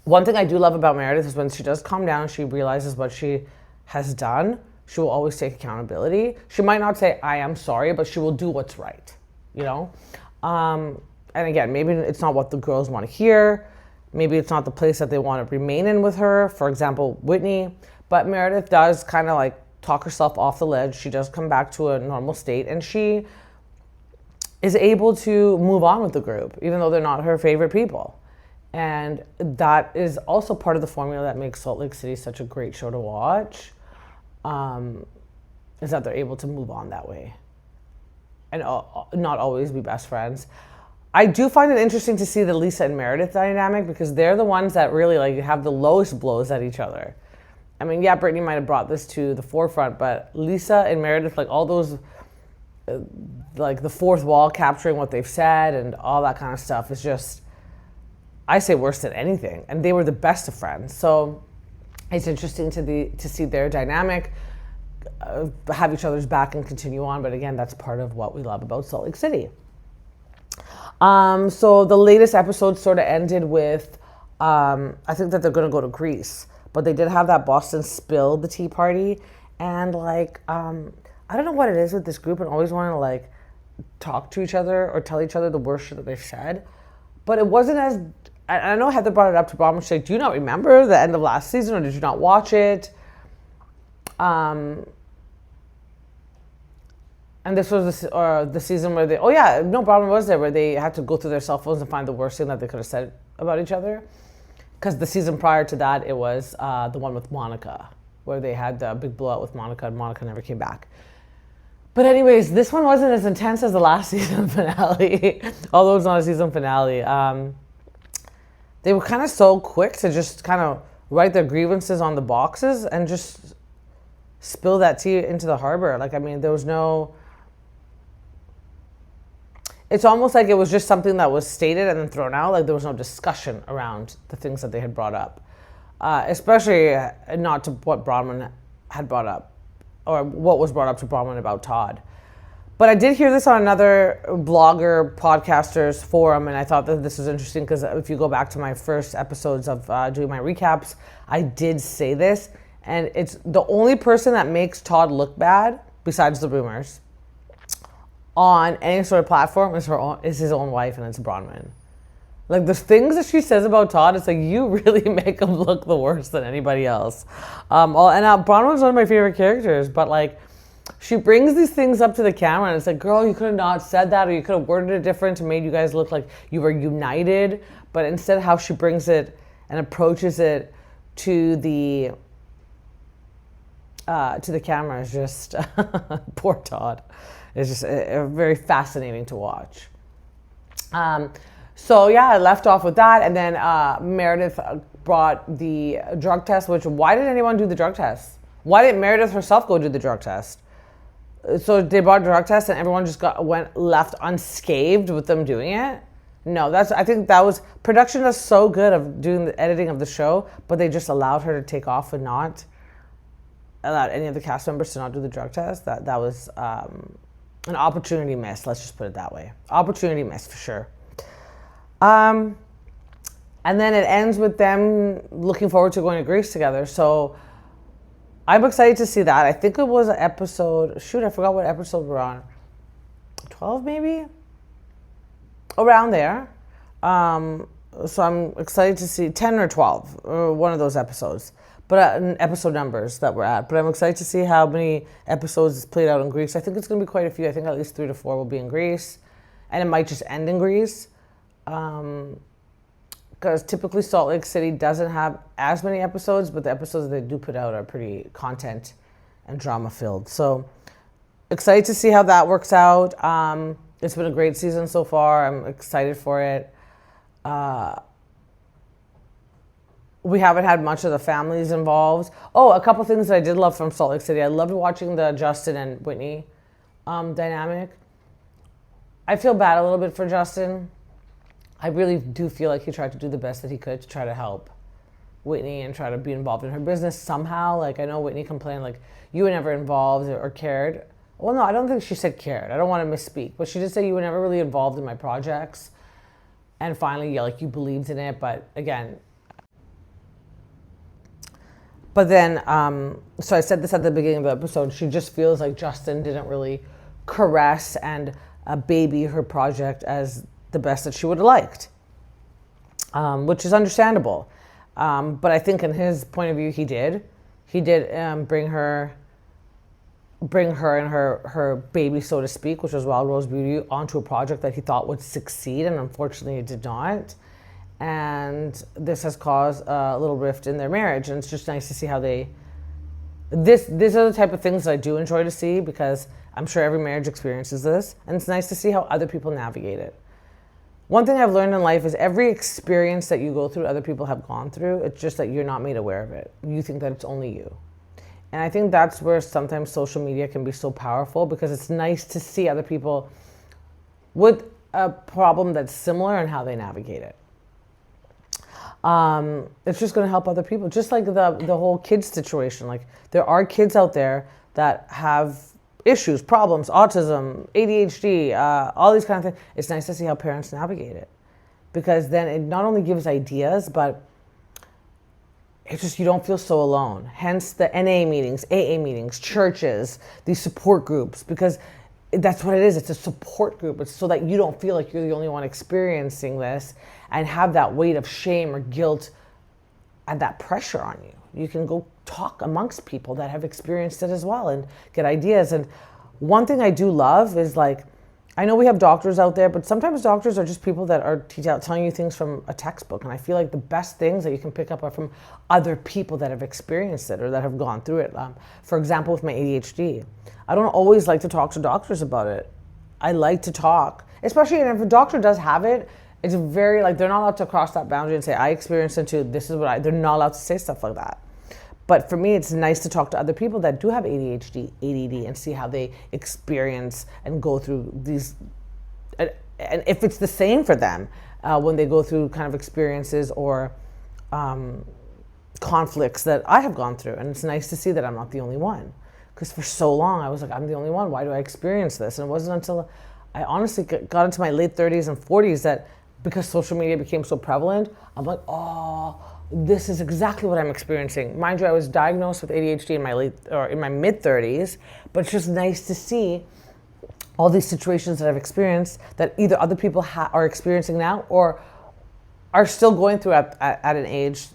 one thing I do love about Meredith is when she does calm down, she realizes what she has done, she will always take accountability. She might not say, I am sorry, but she will do what's right, you know? And again, maybe it's not what the girls want to hear. Maybe it's not the place that they want to remain in with her. For example, Whitney. But Meredith does kind of like talk herself off the ledge. She does come back to a normal state, and she is able to move on with the group, even though they're not her favorite people. And that is also part of the formula that makes Salt Lake City such a great show to watch, is that they're able to move on that way and not always be best friends. I do find it interesting to see the Lisa and Meredith dynamic, because they're the ones that really like have the lowest blows at each other. I mean, yeah, Brittany might have brought this to the forefront, but Lisa and Meredith, like all those, like the fourth wall capturing what they've said and all that kind of stuff is just, I say worse than anything. And they were the best of friends. So it's interesting to see their dynamic, have each other's back and continue on. But again, that's part of what we love about Salt Lake City. So the latest episode sort of ended with, I think that they're going to go to Greece, but they did have that Boston spill the tea party. And like, I don't know what it is with this group and always want to like talk to each other or tell each other the worst shit that they've said. But it wasn't as, I know Heather brought it up to Bob and she's like, do you not remember the end of last season, or did you not watch it? And this was the season where they, oh yeah, no problem was there, where they had to go through their cell phones and find the worst thing that they could have said about each other. Because the season prior to that, it was the one with Monica, where they had the big blowout with Monica, and Monica never came back. But anyways, this one wasn't as intense as the last season finale, although it's not a season finale. They were kind of so quick to just kind of write their grievances on the boxes and just spill that tea into the harbor. Like, I mean, there was no... It's almost like it was just something that was stated and then thrown out. Like, there was no discussion around the things that they had brought up. Especially not to what Bronwyn had brought up, or what was brought up to Bronwyn about Todd. But I did hear this on another blogger, podcaster's forum, and I thought that this was interesting because if you go back to my first episodes of doing my recaps, I did say this, and it's the only person that makes Todd look bad, besides the rumors, on any sort of platform is his own wife, and it's Bronwyn. Like, the things that she says about Todd, it's like, you really make him look the worst than anybody else. Bronwyn's one of my favorite characters, but like, she brings these things up to the camera and it's like, girl, you could have not said that, or you could have worded it different and made you guys look like you were united. But instead, how she brings it and approaches it to the camera is just, poor Todd. It's just very fascinating to watch. So yeah, I left off with that, and then Meredith brought the drug test, which, why did anyone do the drug test? Why didn't Meredith herself go do the drug test? So they brought a drug test and everyone just went left unscathed with them doing it? No, I think that was, production is so good of doing the editing of the show, but they just allowed her to take off and not allowed any of the cast members to not do the drug test. That was an opportunity miss, let's just put it that way. Opportunity miss for sure. And then it ends with them looking forward to going to Greece together. So I'm excited to see that. I think it was an episode, shoot, I forgot what episode we're on. 12 maybe? Around there. So I'm excited to see 10 or 12, or one of those episodes. But episode numbers that we're at. But I'm excited to see how many episodes is played out in Greece. I think it's going to be quite a few. I think at least 3 to 4 will be in Greece. And it might just end in Greece. Because typically Salt Lake City doesn't have as many episodes, but the episodes that they do put out are pretty content and drama filled. So excited to see how that works out. It's been a great season so far. I'm excited for it. We haven't had much of the families involved. Oh, a couple things that I did love from Salt Lake City. I loved watching the Justin and Whitney dynamic. I feel bad a little bit for Justin. I really do feel like he tried to do the best that he could to try to help Whitney and try to be involved in her business somehow. Like, I know Whitney complained, like, you were never involved or cared. Well, no, I don't think she said cared. I don't want to misspeak. But she did say you were never really involved in my projects. And finally, yeah, like, you believed in it. But again, so I said this at the beginning of the episode, she just feels like Justin didn't really caress and baby her project as the best that she would have liked, which is understandable. But I think in his point of view, he did bring her and her baby, so to speak, which was Wild Rose Beauty, onto a project that he thought would succeed, and unfortunately it did not. And this has caused a little rift in their marriage, and it's just nice to see how these are the type of things that I do enjoy to see, because I'm sure every marriage experiences this, and it's nice to see how other people navigate it. One thing I've learned in life is every experience that you go through, other people have gone through. It's just that you're not made aware of it. You think that it's only you. And I think that's where sometimes social media can be so powerful, because it's nice to see other people with a problem that's similar and how they navigate it. It's just going to help other people. Just like the whole kids situation. Like, there are kids out there that have issues, problems, autism, ADHD, all these kind of things. It's nice to see how parents navigate it, because then it not only gives ideas, but it's just, you don't feel so alone. Hence the NA meetings, AA meetings, churches, these support groups, because that's what it is. It's a support group. It's so that you don't feel like you're the only one experiencing this and have that weight of shame or guilt and that pressure on you. You can go talk amongst people that have experienced it as well and get ideas. And one thing I do love is like, I know we have doctors out there, but sometimes doctors are just people that are telling you things from a textbook. And I feel like the best things that you can pick up are from other people that have experienced it or that have gone through it. For example, with my ADHD, I don't always like to talk to doctors about it. I like to talk, especially if a doctor does have it, it's very like, they're not allowed to cross that boundary and say, I experienced it too, this is what they're not allowed to say stuff like that. But for me, it's nice to talk to other people that do have ADHD, ADD, and see how they experience and go through these, and if it's the same for them when they go through kind of experiences or conflicts that I have gone through. And it's nice to see that I'm not the only one. Because for so long, I was like, I'm the only one. Why do I experience this? And it wasn't until I honestly got into my late 30s and 40s that, because social media became so prevalent, I'm like, oh, this is exactly what I'm experiencing. Mind you, I was diagnosed with ADHD in my mid 30s, but it's just nice to see all these situations that I've experienced that either other people are experiencing now or are still going through at an age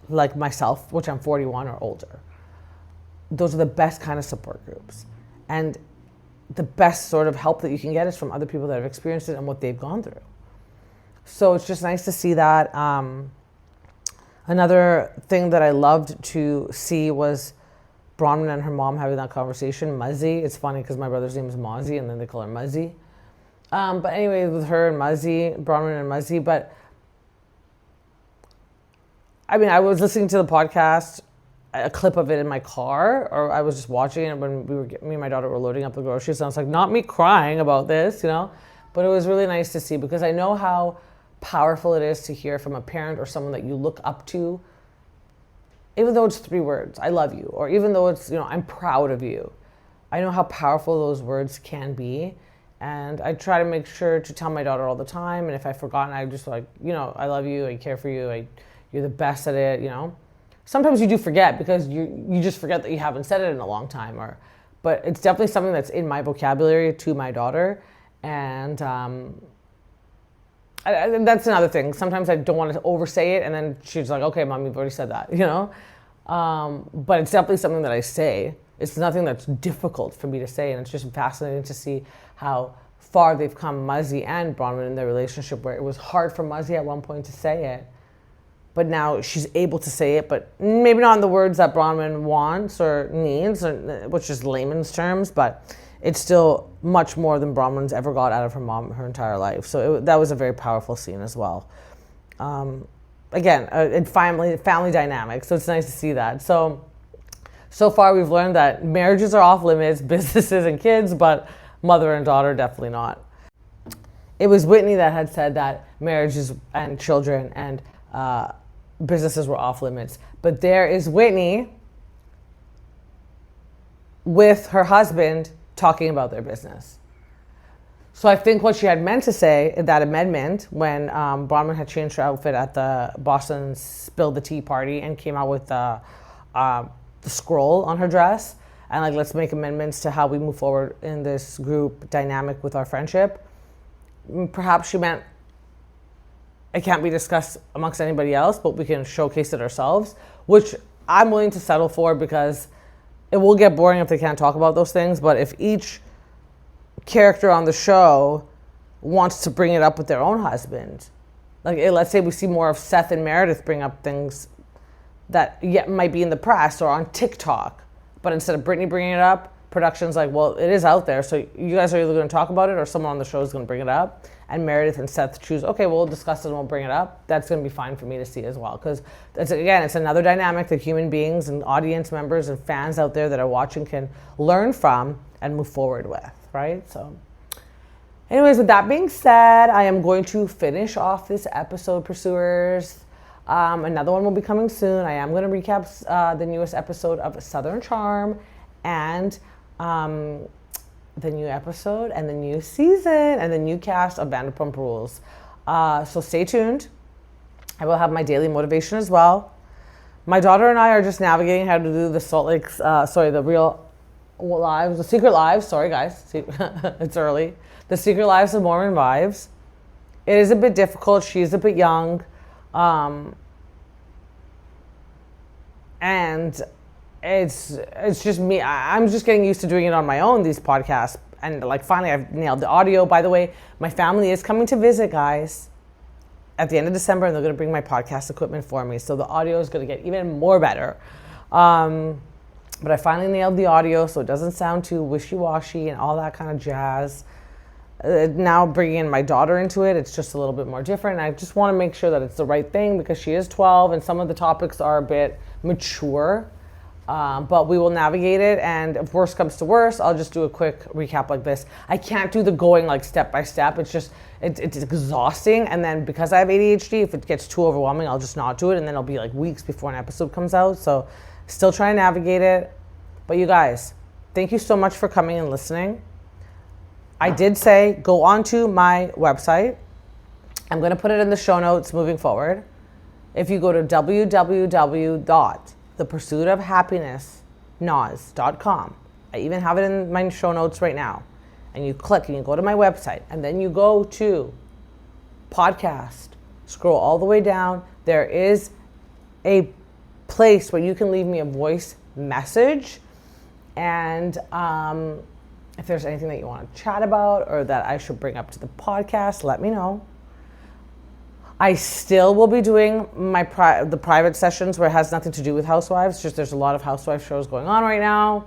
like myself, which I'm 41 or older. Those are the best kind of support groups. And the best sort of help that you can get is from other people that have experienced it and what they've gone through. So it's just nice to see that. Another thing that I loved to see was Bronwyn and her mom having that conversation. Muzzy, it's funny because my brother's name is Mozzie and then they call her Muzzy. But anyway, with her and Muzzy, Bronwyn and Muzzy. But I mean, I was listening to the podcast, a clip of it in my car, or I was just watching it when me and my daughter were loading up the groceries. And I was like, not me crying about this, you know, but it was really nice to see because I know how powerful it is to hear from a parent or someone that you look up to, even though it's 3 words, I love you, or even though it's, you know, I'm proud of you. I know how powerful those words can be. And I try to make sure to tell my daughter all the time. And if I've forgotten, I just like, you know, I love you, I care for you, you're the best at it, you know. Sometimes you do forget because you just forget that you haven't said it in a long time, but it's definitely something that's in my vocabulary to my daughter. And that's another thing. Sometimes I don't want to oversay it, and then she's like, okay, Mom, you've already said that, you know? But it's definitely something that I say. It's nothing that's difficult for me to say, and it's just fascinating to see how far they've come, Muzzy and Bronwyn, in their relationship, where it was hard for Muzzy at one point to say it. But now she's able to say it, but maybe not in the words that Bronwyn wants or needs, which is layman's terms, but it's still much more than Bronwyn's ever got out of her mom her entire life. So that was a very powerful scene as well. Again, in family dynamic, so it's nice to see that. So far we've learned that marriages are off limits, businesses and kids, but mother and daughter, definitely not. It was Whitney that had said that marriages and children and businesses were off limits. But there is Whitney with her husband talking about their business. So I think what she had meant to say in that amendment when Bronwyn had changed her outfit at the Boston Spill the Tea party and came out with the scroll on her dress and like, let's make amendments to how we move forward in this group dynamic with our friendship. Perhaps she meant it can't be discussed amongst anybody else, but we can showcase it ourselves, which I'm willing to settle for because it will get boring if they can't talk about those things. But if each character on the show wants to bring it up with their own husband, like let's say we see more of Seth and Meredith bring up things that yet might be in the press or on TikTok, but instead of Brittany bringing it up, production's like, well, it is out there, so you guys are either going to talk about it or someone on the show is going to bring it up. And Meredith and Seth choose, okay, we'll discuss it and we'll bring it up. That's going to be fine for me to see as well. Because, it's another dynamic that human beings and audience members and fans out there that are watching can learn from and move forward with, right? So anyways, with that being said, I am going to finish off this episode, Pursuers. Another one will be coming soon. I am going to recap the newest episode of Southern Charm and the new episode and the new season and the new cast of Vanderpump Rules. So stay tuned. I will have my daily motivation as well. My daughter and I are just navigating how to do the the Real Lives, the Secret Lives. Sorry guys, it's early. The Secret Lives of Mormon Wives. It is a bit difficult. She's a bit young. And it's just me. I'm just getting used to doing it on my own, these podcasts. And like finally I've nailed the audio. By the way, my family is coming to visit, guys, at the end of December, and they're going to bring my podcast equipment for me. So the audio is going to get even more better. But I finally nailed the audio so it doesn't sound too wishy-washy and all that kind of jazz. Now bringing in my daughter into it, it's just a little bit more different. I just want to make sure that it's the right thing because she is 12 and some of the topics are a bit mature. But we will navigate it, and if worse comes to worse, I'll just do a quick recap like this. I can't do the going like step by step. It's just, it's exhausting. And then because I have ADHD, if it gets too overwhelming, I'll just not do it. And then it'll be like weeks before an episode comes out. So still trying to navigate it. But you guys, thank you so much for coming and listening. I did say go onto my website. I'm going to put it in the show notes moving forward. If you go to www.thepursuitofhappinessnos.com, I even have it in my show notes right now, and you click and you go to my website, and then you go to podcast, scroll all the way down. There is a place where you can leave me a voice message, and if there's anything that you want to chat about or that I should bring up to the podcast, let me know. I still will be doing my the private sessions where it has nothing to do with Housewives. Just there's a lot of Housewives shows going on right now.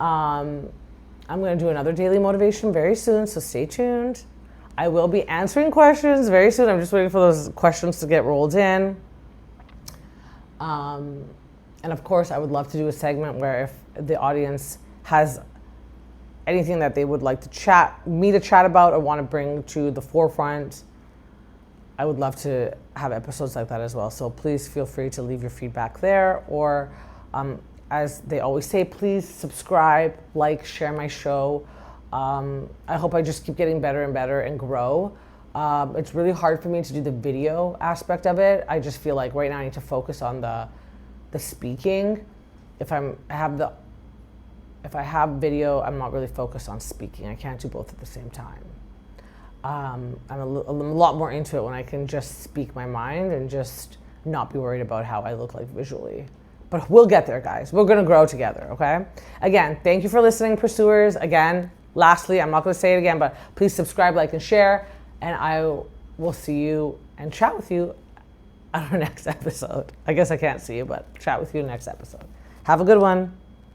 I'm going to do another daily motivation very soon, so stay tuned. I will be answering questions very soon. I'm just waiting for those questions to get rolled in. And of course, I would love to do a segment where if the audience has anything that they would like to chat about or want to bring to the forefront, I would love to have episodes like that as well. So please feel free to leave your feedback there, or as they always say, please subscribe, like, share my show. I hope I just keep getting better and better and grow. It's really hard for me to do the video aspect of it. I just feel like right now I need to focus on the speaking. If I have video, I'm not really focused on speaking. I can't do both at the same time. I'm a lot more into it when I can just speak my mind and just not be worried about how I look like visually. But we'll get there, guys. We're going to grow together, okay? Again, thank you for listening, pursuers. Again, lastly, I'm not going to say it again, but please subscribe, like, and share. And I will see you and chat with you on our next episode. I guess I can't see you, but chat with you next episode. Have a good one.